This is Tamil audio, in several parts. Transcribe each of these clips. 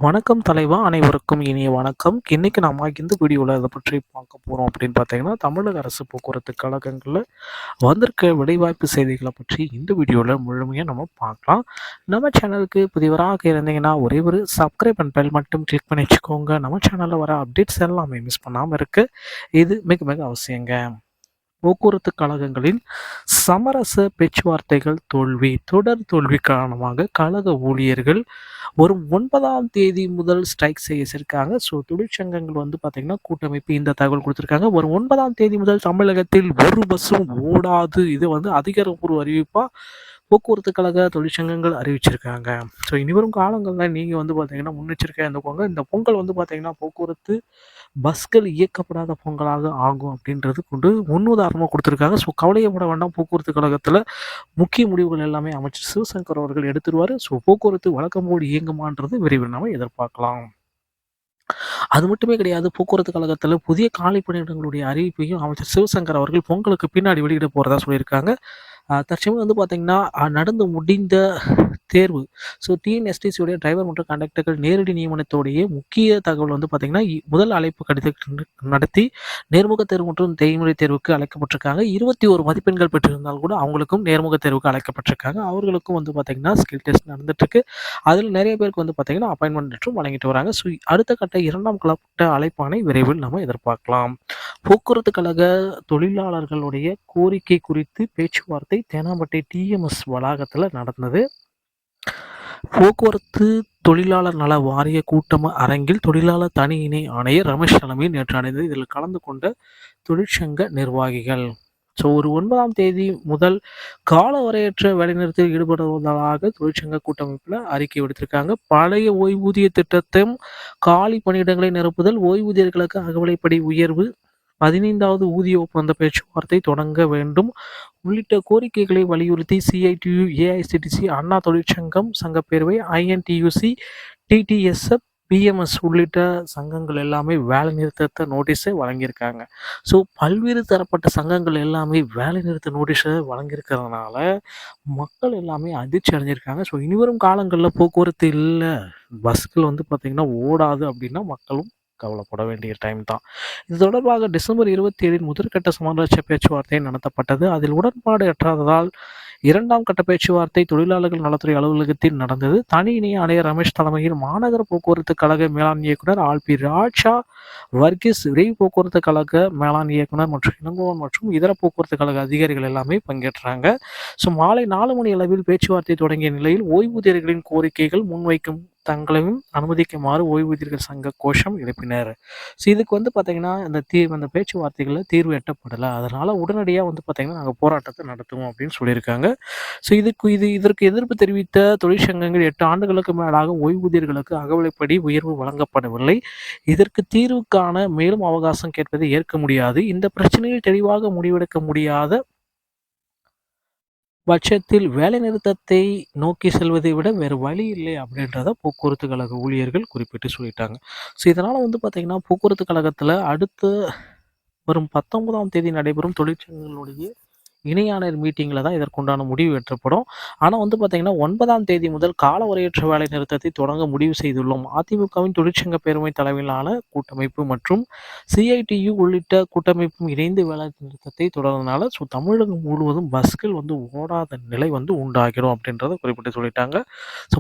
வணக்கம் தலைவா! அனைவருக்கும் இனிய வணக்கம். இன்னைக்கு நாம இந்த வீடியோல எத பற்றி பார்க்க போறோம் அப்படின்னு பார்த்தீங்கன்னா, தமிழக அரசு போக்குவரத்து கழகங்கள்ல வந்திருக்க வேலைவாய்ப்பு செய்திகள பற்றி இந்த வீடியோல முழுமையா நம்ம பார்க்கலாம். நம்ம சேனலுக்கு புதியவராக இருந்தீங்கன்னா, ஒரே ஒரு சப்ஸ்கிரைப் அண்ட் பெல் மட்டும் கிளிக் பண்ணி வச்சுக்கோங்க. நம்ம சேனல்ல வர அப்டேட்ஸ் எல்லாமே மிஸ் பண்ணாம இருக்க, இது மிக மிக அவசியங்க. போக்குவரத்து கழகங்களின் சமரச பேச்சுவார்த்தைகள் தோல்வி. தொடர் தோல்வி காரணமாக கழக ஊழியர்கள் வரும் 9ஆம் தேதி முதல் ஸ்ட்ரைக் செய்ய. ஸோ தொழிற்சங்கங்கள் வந்து பார்த்தீங்கன்னா, கூட்டமைப்பு இந்த தகவல் குடுத்துருக்காங்க. வரும் 9ஆம் தேதி முதல் தமிழகத்தில் ஒரு பஸ்ஸும் ஓடாது. இது வந்து அதிகாரப்பூர்வ அறிவிப்பா போக்குவரத்து கழக தொழிற்சங்கங்கள் அறிவிச்சிருக்காங்க. ஸோ இனிவரும் காலங்கள்ல நீங்க வந்து பார்த்தீங்கன்னா, முன்னெச்சரிக்கையா இருந்துக்கோங்க. இந்த பொங்கல் வந்து பார்த்தீங்கன்னா, போக்குவரத்து பஸ்கள் இயக்கப்படாத பொங்கலாக ஆகும் அப்படின்றது கொண்டு முன்னுதாரணமா குடுத்துருக்காங்க. ஸோ கவலையே பட வேண்டாம். போக்குவரத்து கழகத்தில முக்கிய முடிவுகள் எல்லாமே அமைச்சர் சிவசங்கர் அவர்கள் எடுத்துருவாரு. ஸோ போக்குவரத்து வழக்கம் போல் இயங்குமான்றது விரைவில் நாம எதிர்பார்க்கலாம். அது மட்டுமே கிடையாது. போக்குவரத்து கழகத்தில புதிய காலி பணியிடங்களுடைய அறிவிப்பையும் அமைச்சர் சிவசங்கர் அவர்கள் பொங்கலுக்கு பின்னாடி வெளியிட போறதா சொல்லியிருக்காங்க. தற்சமயம் வந்து பார்த்தீங்கன்னா, நடந்து முடிந்த தேர்வு. ஸோ டிஎன்எஸ்டிசியுடைய டிரைவர் மற்றும் கண்டக்டர்கள் நேரடி நியமனத்தோடைய முக்கிய தகவல் வந்து பார்த்தீங்கன்னா, முதல் அழைப்பு கடிதம் நடத்தி நேர்முக தேர்வு மற்றும் செய்முறை தேர்வுக்கு அழைக்கப்பட்டிருக்காங்க. 21 மதிப்பெண்கள் பெற்றிருந்தால் கூட அவங்களுக்கும் நேர்முக தேர்வுக்கு அழைக்கப்பட்டிருக்காங்க. அவர்களுக்கும் வந்து பார்த்தீங்கன்னா, ஸ்கில் டெஸ்ட் நடந்துட்டுருக்கு. அதில நெறைய பேருக்கு வந்து பார்த்தீங்கன்னா, அப்பாயின்ட்மென்ட் லெட்டரும் வழங்கிட்டு வராங்க. ஸோ அடுத்த கட்ட 2ஆம் கட்ட அழைப்பாணை விரைவில் நம்ம எதிர்பார்க்கலாம். போக்குவரத்து கழக தொழிலாளர்களுடைய கோரிக்கை குறித்து பேச்சுவார்த்தை தேனாம்பேட்டை டிஎம்எஸ் வளாகத்துல நடந்தது. போக்குவரத்து தொழிலாளர் நல வாரிய கூட்டம் அரங்கில் தொழிலாளர் தனி இணை ஆணையர் ரமேஷ் தலைமையில் நேற்று நடந்தது. இதில் கலந்து கொண்ட தொழிற்சங்க நிர்வாகிகள். ஸோ ஒரு 9ஆம் தேதி முதல் காலவரையற்ற வேலைநிறுத்தத்தில் ஈடுபடுவதாக தொழிற்சங்க கூட்டமைப்பில் அறிக்கை விடுத்திருக்காங்க. பழைய ஓய்வூதிய திட்டத்தையும் காலி பணியிடங்களை நிரப்புதல், ஓய்வூதியர்களுக்கு அகவிலைப்படி உயர்வு, 15வது ஊதிய ஒப்பந்த பேச்சுவார்த்தை தொடங்க வேண்டும் உள்ளிட்ட கோரிக்கைகளை வலியுறுத்தி சிஐடியு, ஏஐசிடிசி, அண்ணா தொழிற்சங்கம் சங்கப்பேரவை, ஐஎன்டியூசி, டிடிஎஸ்எஃப், பிஎம்எஸ் உள்ளிட்ட சங்கங்கள் எல்லாமே வேலை நிறுத்த நோட்டீஸை வழங்கியிருக்காங்க. ஸோ பல்வேறு தரப்பட்ட சங்கங்கள் எல்லாமே வேலை நிறுத்த நோட்டீஸை வழங்கியிருக்கிறதுனால மக்கள் எல்லாமே அதிர்ச்சி அடைஞ்சிருக்காங்க. ஸோ இனிவரும் காலங்களில் போக்குவரத்து இல்லை, பஸ்கள் வந்து பார்த்திங்கன்னா ஓடாது அப்படின்னா மக்களும் கவலைப்பட வேண்டிய டைம் தான். இது தொடர்பாக டிசம்பர் 27 முதற்கட்ட சமரச பேச்சுவார்த்தை நடத்தப்பட்டது. அதில் உடன்பாடு எட்டாததால் 2ஆம் கட்ட பேச்சுவார்த்தை தொழிலாளர்கள் நலத்துறை அலுவலகத்தில் நடந்தது. தனி இணை ஆணையர் ரமேஷ் தலைமையில் மாநகர போக்குவரத்து கழக மேலாண் இயக்குனர் ஆல்பி ராஜா வர்கீஸ், விரைவு போக்குவரத்து கழக மேலாண் இயக்குனர் மற்றும் இளங்கோவன் மற்றும் இதர போக்குவரத்து கழக அதிகாரிகள் எல்லாமே பங்கேற்றாங்க. ஸோ மாலை 4 மணி அளவில் பேச்சுவார்த்தை தொடங்கிய நிலையில் ஓய்வூதியர்களின் கோரிக்கைகள் முன்வைக்கும் தங்களையும் அனுமதிக்குமாறு ஓய்வூதியர்கள் சங்க கோஷம் எழுப்பினர். ஸோ இதுக்கு வந்து பார்த்தீங்கன்னா, அந்த பேச்சுவார்த்தைகள்ல தீர்வு எட்டப்படல. அதனால உடனடியா வந்து பார்த்தீங்கன்னா, நாங்க போராட்டத்த நடத்துவோம் அப்படின்னு சொல்லியிருக்காங்க. ஸோ இதற்கு எதிர்ப்பு தெரிவித்த தொழிற்சங்கங்கள் 8 ஆண்டுகளுக்கு மேலாக ஓய்வூதியர்களுக்கு அகவிலைப்படி உயர்வு வழங்கப்படவில்லை. இதற்கு தீர்வு காண மேலும் அவகாசம் கேட்பதை ஏற்க முடியாது. இந்த பிரச்சனையில் தெளிவாக முடிவெடுக்க முடியாத பட்சத்தில் வேலைநிறுத்தத்தை நோக்கி செல்வதை விட வேறு வழி இல்லை அப்படின்றத போக்குவரத்து கழக ஊழியர்கள் குறிப்பிட்டு சொல்லிட்டாங்க. ஸோ இதனால வந்து பார்த்தீங்கன்னா, போக்குவரத்து கழகத்தில அடுத்து வரும் 19ஆம் தேதி நடைபெறும் தொழிற்சங்கங்களுடைய இணையாளர் மீட்டிங்கில தான் இதற்குண்டான முடிவு எட்டப்படும். ஆனா வந்து பார்த்தீங்கன்னா, 9ஆம் தேதி முதல் காலவரையற்ற வேலை நிறுத்தத்தை தொடங்க முடிவு செய்துள்ளோம். அதிமுகவின் தொழிற்சங்க பேரவை தலைமையிலான கூட்டமைப்பு மற்றும் சிஐடியு உள்ளிட்ட கூட்டமைப்பும் இணைந்து வேலை நிறுத்தத்தை தொடர்றதுனால, தமிழகம் முழுவதும் பஸ்கள் வந்து ஓடாத நிலை வந்து உண்டாகிடும் அப்படின்றத குறிப்பிட்டு சொல்லிட்டாங்க.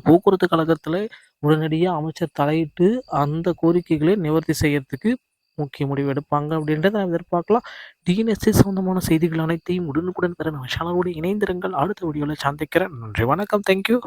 போக்குவரத்து கழகத்தில உடனடியா அமைச்சர் தலையிட்டு அந்த கோரிக்கைகளை நிவர்த்தி செய்யறதுக்கு முக்கிய முடிவு எடுப்பாங்க அப்படின்றத நாம் எதிர்பார்க்கலாம். டிஎன்எஸ்சி சொந்தமான செய்திகள் அனைத்தையும் உடனுக்குடன் பெற நம்ம சேனலோடு இணைந்திருங்கள். அடுத்த வீடியோவில் சந்திக்கிறேன். நன்றி, வணக்கம், தேங்க்யூ.